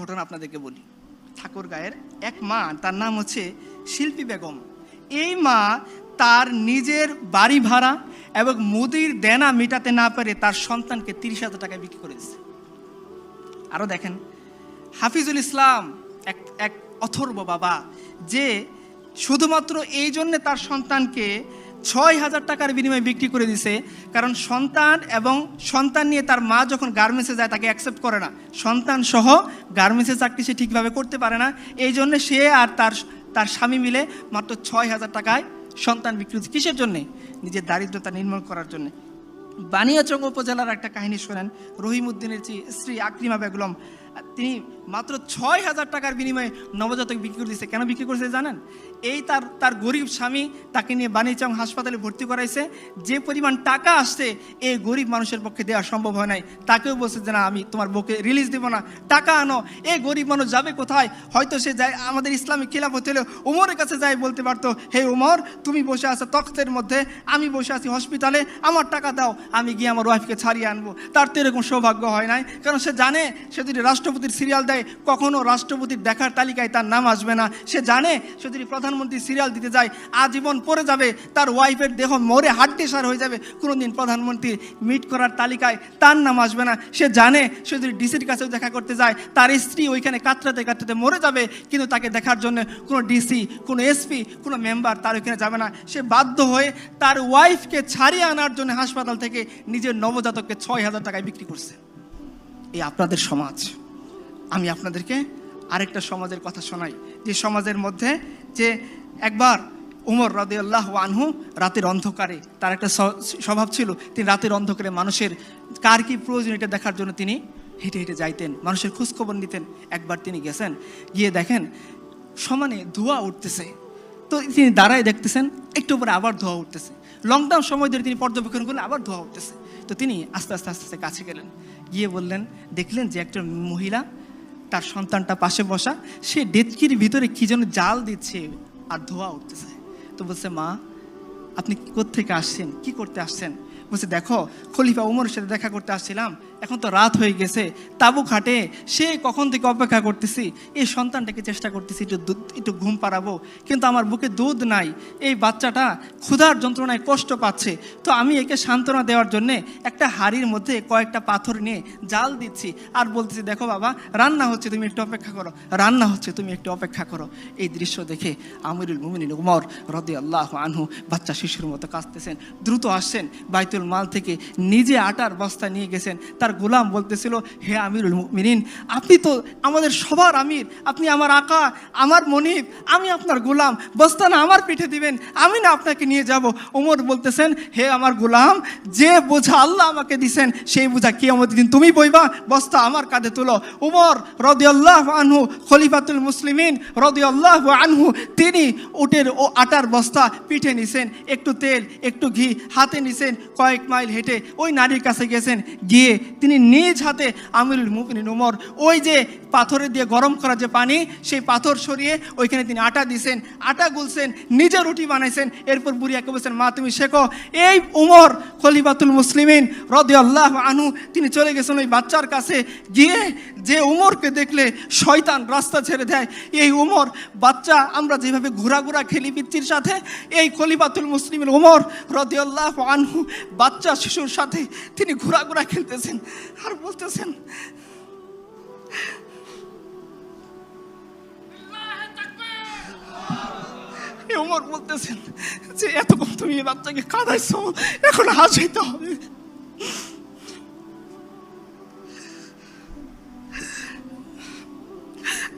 ঘটনা আপনাদেরকে বলি। ঠাকুরগাঁয়ের এক মা, তার নাম হচ্ছে শিল্পী বেগম। এই মা তার নিজের বাড়ি ভাড়া এবং মুদির দেনা মেটাতে না পেরে তার সন্তানকে 30,000 টাকায় বিক্রি করে দিচ্ছে। আরও দেখেন, হাফিজুল ইসলাম এক অথর্ব বাবা, যে শুধুমাত্র এই জন্যে তার সন্তানকে 6,000 টাকার বিনিময়ে বিক্রি করে দিছে, কারণ সন্তান নিয়ে তার মা যখন গার্মেন্টসে যায় তাকে অ্যাকসেপ্ট করে না। সন্তান সহ গার্মেন্টসের চাকরি সে ঠিকভাবে করতে পারে না, এই জন্যে সে আর তার স্বামী মিলে মাত্র 6,000 টাকায় সন্তান বিক্রি হচ্ছে। কিসের জন্যে? নিজের দারিদ্রতা নির্মূল করার জন্যে। বানিয়াচং উপজেলার একটা কাহিনী শোনেন। রহিমউদ্দিনের স্ত্রী আকরিমা বেগম, তিনি মাত্র 6,000 টাকার বিনিময়ে নবজাতক বিক্রি করে দিয়েছে। কেন বিক্রি করেছে জানেন? এই তার গরিব স্বামী তাকে নিয়ে বানিয়াচং হাসপাতালে ভর্তি করাইছে। যে পরিমাণ টাকা আসছে এই গরিব মানুষের পক্ষে দেওয়া সম্ভব হয় নাই। তাকেও বলছে যে না, আমি তোমার বউকে রিলিজ দেবো না, টাকা আনো। এই গরিব মানুষ যাবে কোথায়? হয়তো সে যায়, আমাদের ইসলামিক খিলাফত হলে উমরের কাছে যাই বলতে পারতো, হে উমর, তুমি বসে আছো তখ্তের মধ্যে, আমি বসে আছি হসপিটালে, আমার টাকা দাও, আমি গিয়ে আমার ওয়াইফকে ছাড়িয়ে আনবো। তার তো এরকম সৌভাগ্য হয় নাই, কারণ সে জানে সে যদি রাষ্ট্রপতির সিরিয়াল দেয় কখনো রাষ্ট্রপতির দেখার তালিকায় তার নাম আসবে না। সে জানে সে যদি প্রধানমন্ত্রী সিরিয়াল দিতে যায় আজীবন পড়ে যাবে, তার ওয়াইফের দেহ মরে হাড্ডিসার হয়ে যাবে, কোনোদিন প্রধানমন্ত্রী মিট করার তালিকায় তার নাম আসবে না। সে জানে সে যদি ডিসির কাছেও দেখা করতে যায় তার স্ত্রী ওইখানে কাতরাতে কাতরাতে মরে যাবে, কিন্তু তাকে দেখার জন্য কোনো ডিসি, কোনো এসপি, কোনো মেম্বার তার ওইখানে যাবে না। সে বাধ্য হয়ে তার ওয়াইফকে ছাড়িয়ে আনার জন্য হাসপাতাল থেকে নিজের নবজাতককে 6,000 টাকায় বিক্রি করছে। এই আপনাদের সমাজ। আমি আপনাদেরকে আরেকটা সমাজের কথা শোনাই, যে সমাজের মধ্যে যে একবার উমর রাদিয়াল্লাহু আনহু রাতের অন্ধকারে, তার একটা স্বভাব ছিল, তিনি রাতের অন্ধকারে মানুষের কার কি প্রয়োজন এটা দেখার জন্য তিনি হেঁটে হেঁটে যাইতেন, মানুষের খোঁজখবর নিতেন। একবার তিনি গেছেন, গিয়ে দেখেন সমানে ধোঁয়া উঠতেছে। তো তিনি দাঁড়ায় দেখতেছেন, একটু পরে আবার ধোঁয়া উঠতেছে। লকডাউন সময় ধরে তিনি পর্যবেক্ষণ করলেন, আবার ধোঁয়া উঠতেছে। তো তিনি আস্তে আস্তে আস্তে আস্তে কাছে গেলেন, গিয়ে বললেন, দেখলেন যে একটা মহিলা তার সন্তানটা পাশে বসা, সে ডেচকির ভিতরে কি যেন জাল দিচ্ছে আর ধোঁয়া উঠতেছে। তো বলছে, মা আপনি কোত্থেকে আসছেন, কি করতে আসছেন? বলছে, দেখো খলিফা উমরের সাথে দেখা করতে আসছিলাম, এখন তো রাত হয়ে গেছে, তাবু খাটে সে কখন থেকে অপেক্ষা করতেছি, এই সন্তানটাকে চেষ্টা করতেছি একটু ঘুম পাড়াবো, কিন্তু আমার বুকে দুধ নাই, এই বাচ্চাটা ক্ষুধার যন্ত্রণায় কষ্ট পাচ্ছে। তো আমি একে সান্ত্বনা দেওয়ার জন্যে একটা হাঁড়ির মধ্যে কয়েকটা পাথর নিয়ে জাল দিচ্ছি আর বলতেছি, দেখো বাবা রান্না হচ্ছে, তুমি একটু অপেক্ষা করো, রান্না হচ্ছে, তুমি একটু অপেক্ষা করো। এই দৃশ্য দেখে আমিরুল মুমিনিন উমর রাদিয়াল্লাহু আনহু বাচ্চা শিশুর মতো কাঁদতেছেন। দ্রুত আসছেন, বাইতুল মাল থেকে নিজে আটার বস্তা নিয়ে গেছেন। তার গোলাম বলতেছিল, হে আমিরুল মুমিনিন, আপনি তো আমাদের সবার আমির, আপনি আমার আকা, আমার মনিব, আমি আপনার গোলাম, বস্তা না আমার পিঠে দিবেন, আমি না আপনাকে নিয়ে যাব। ওমর বলতেছেন, হে আমার গোলাম, যে বোঝা আল্লাহ আমাকে দিছেন সেই বোঝা কিয়ামতের দিন তুমি বইবা, বস্তা আমার কাঁধে তুলো। উমর রাদিয়াল্লাহু আনহু খলিফাতুল মুসলিমিন রাদিয়াল্লাহু আনহু, তিনি উটের ও আটার বস্তা পিঠে নিছেন, একটু তেল একটু ঘি হাতে নিছেন, কয়েক মাইল হেঁটে ওই নারীর কাছে গেছেন, গিয়ে তিনি নিজ হাতে আমিরুল মুমিনিন উমর ওই যে পাথরে দিয়ে গরম করা যে পানি, সেই পাথর সরিয়ে ওইখানে তিনি আটা দিছেন, আটা গুলছেন, নিজে রুটি বানাইছেন। এরপর বুড়িয়াকে বলছেন, মা তুমি শেখো। এই উমর খলিফাতুল মুসলিমিন রাদিয়াল্লাহু আনহু তিনি চলে গেছেন ওই বাচ্চার কাছে, গিয়ে যে উমরকে দেখলে শয়তান রাস্তা ছেড়ে দেয়, এই উমর বাচ্চা, আমরা যেভাবে ঘোরাঘোরা খেলি পিচ্চির সাথে, এই খলিফাতুল মুসলিমিন উমর রাদিয়াল্লাহু আনহু বাচ্চা শিশুর সাথে তিনি ঘোরাঘোরা খেলতেছেন আর বলতেছেন, উমর বলতেছেন যে এতক্ষণ তুমি এই বাচ্চাকে কাঁদাইছো, এখন হাসাইতে হবে।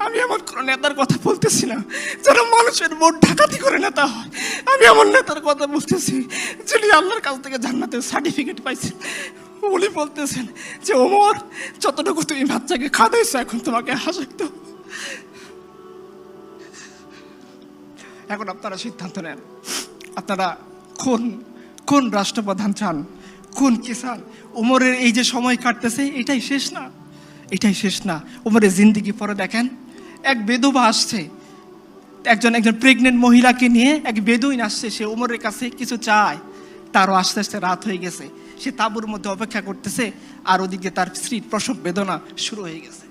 আমি এমন কোন নেতার কথা বলতেছি না যারা মানুষের ভোট ডাকাতি করে নেতা হয়, আমি এমন নেতার কথা বলতেছি যিনি আল্লাহর কাছ থেকে জান্নাতের সার্টিফিকেট পাইছেন। উনি বলতেছেন যে ওমর, যতটুকু তুমি বাচ্চাকে খাওয়াইছো এখন তোমাকে হাসাইতে হবে। এখন আপনারা সিদ্ধান্ত নেন, আপনারা কোন রাষ্ট্রপ্রধান চান, কোন কি চান? উমরের এই যে সময় কাটতেছে এটাই শেষ না, এটাই শেষ না। উমরের জিন্দিগি পরে দেখেন, এক বেদবা আসছে, একজন প্রেগনেন্ট মহিলাকে নিয়ে এক বেদুইন আসছে, সে উমরের কাছে কিছু চায়। তারও আস্তে আস্তে রাত হয়ে গেছে, সে তাঁবুর মধ্যে অপেক্ষা করতেছে, আর ওদিকে তার স্ত্রীর প্রসব বেদনা শুরু হয়ে গেছে।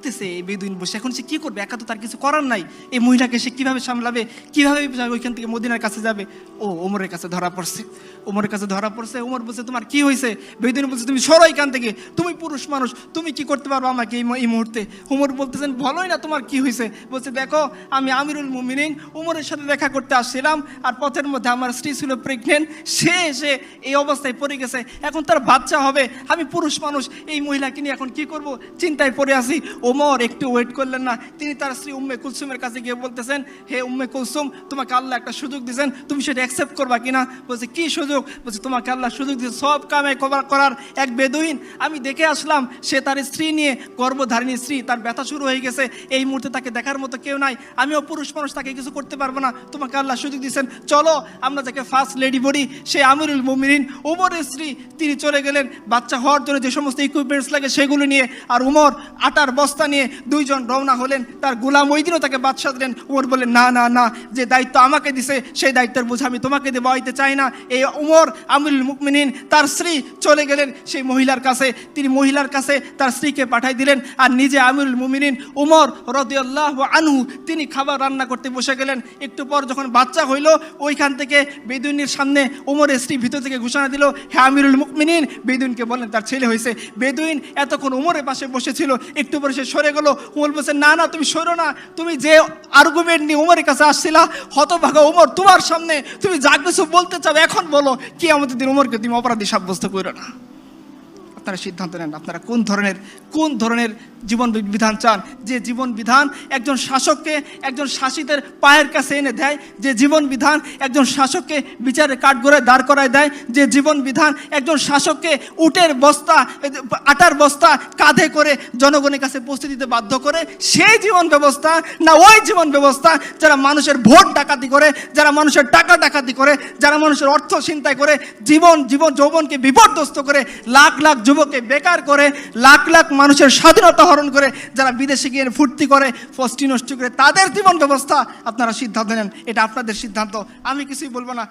ভাবতেছে এই বেদুইন বসে, এখন সে কী করবে, একা তো তার কিছু করার নাই, এই মহিলাকে সে কীভাবে সামলাবে, কীভাবে ওইখান থেকে মদিনার কাছে যাবে। ও ওমরের কাছে ধরা পড়ছে, ওমরের কাছে ধরা পড়ছে। ওমর বলছে তোমার কি হয়েছে? বেদুইন বলছে তুমি সরো এখান থেকে, তুমি পুরুষ মানুষ, তুমি কি করতে পারবো আমাকে এই মুহূর্তে? ওমর বলতেছেন বলোই না তোমার কি হয়েছে। বলছে দেখো আমি আমিরুল মুমিনিন ওমরের সাথে দেখা করতে আসছিলাম, আর পথের মধ্যে আমার স্ত্রী ছিল প্রেগনেন্ট, সে এসে এই অবস্থায় পড়ে গেছে, এখন তার বাচ্চা হবে, আমি পুরুষ মানুষ, এই মহিলাকে নিয়ে এখন কি করব, চিন্তায় পড়ে আসি। ওমর একটু ওয়েট করলেন না, তিনি তার স্ত্রী উম্মে কুলসুমের কাছে গিয়ে বলতেছেন হে উম্মে কুলসুম, তোমাকে আল্লাহ একটা সুযোগ দিয়েছেন, তুমি সেটা অ্যাকসেপ্ট করবা কিনা? বলছে কি সুযোগ? বলছে তোমাকে আল্লাহ সুযোগ দিয়েছে সব কামে করার এক বেদুইন আমি দেখে আসলাম, সে তার স্ত্রী নিয়ে, গর্ভধারিণী স্ত্রী, তার ব্যথা শুরু হয়ে গেছে, এই মুহূর্তে তাকে দেখার মতো কেউ নাই, আমিও পুরুষ মানুষ, তাকে কিছু করতে পারবো না, তোমাকে আল্লাহ সুযোগ দিয়েছেন, চলো আমরা যাকে ফার্স্ট লেডি বলি, সে আমিরুল মুমিনিন ওমরের স্ত্রী, তিনি চলে গেলেন বাচ্চা হওয়ার জন্য যে সমস্ত ইকুইপমেন্টস লাগে সেগুলো নিয়ে, আর উমর আটার বস্তা নিয়ে দুইজন রওনা হলেন। তার গোলাম ওই দিনও তাকে বাদশা দিলেন। উমর বললেন না না না, যে দায়িত্ব আমাকে দিছে সেই দায়িত্বের বোঝা আমি তোমাকে দেবো হইতে চাই না। এই উমর আমিরুল মুমিনিন তার স্ত্রী চলে গেলেন সেই মহিলার কাছে, তিনি মহিলার কাছে তার স্ত্রীকে পাঠাই দিলেন, আর নিজে আমিরুল মুমিনিন উমর রাদিয়াল্লাহু আনহু তিনি খাবার রান্না করতে বসে গেলেন। একটু পর যখন বাচ্চা হইল, ওইখান থেকে বেদুইনের সামনে উমরের স্ত্রী ভিতর থেকে ঘোষণা দিল হে আমিরুল মুমিনিন, বেদুইনকে বললেন তার ছেলে হয়েছে। বেদুইন এতক্ষণ উমরের পাশে বসেছিল, একটু পরে সে সরে গেল। উমর বলছে না না তুমি সরো না, তুমি যে আর্গুমেন্ট নিয়ে উমরের কাছে আসছিলা, হতভাগা উমর তোমার সামনে তুমি যা কিছু বলতে চাও এখন বলো, কি আমাদের দিন উমরকে তুমি অপরাধী সাব্যস্ত করো না। আপনারা সিদ্ধান্ত নেন আপনারা কোন ধরনের জীবন বিধান চান। যে জীবন বিধান একজন শাসককে একজন শাসিতের পায়ের কাছে এনে দেয়, যে জীবন বিধান একজন শাসককে বিচারে কাঠগড়ায় দাঁড় করায় দেয়, যে জীবন বিধান একজন শাসককে উটের বস্তা আটার বস্তা কাঁধে করে জনগণের কাছে পৌঁছে দিতে বাধ্য করে, সেই জীবন ব্যবস্থা না ওই জীবন ব্যবস্থা যারা মানুষের ভোট ডাকাতি করে, যারা মানুষের টাকা ডাকাতি করে, যারা মানুষের অর্থ ছিনতাই করে, জীবন যৌবনকে বিপর্যস্ত করে, লাখ লাখ যুবককে বেকার করে, লাখ লাখ মানুষের স্বাধীনতা হরণ করে, যারা বিদেশে গিয়ে ফুর্তি করে, ফষ্টি নষ্ট করে, তাদের জীবন ব্যবস্থা আপনারা সিদ্ধান্ত নেন। এটা আপনাদের সিদ্ধান্ত, আমি কিছুই বলবো না।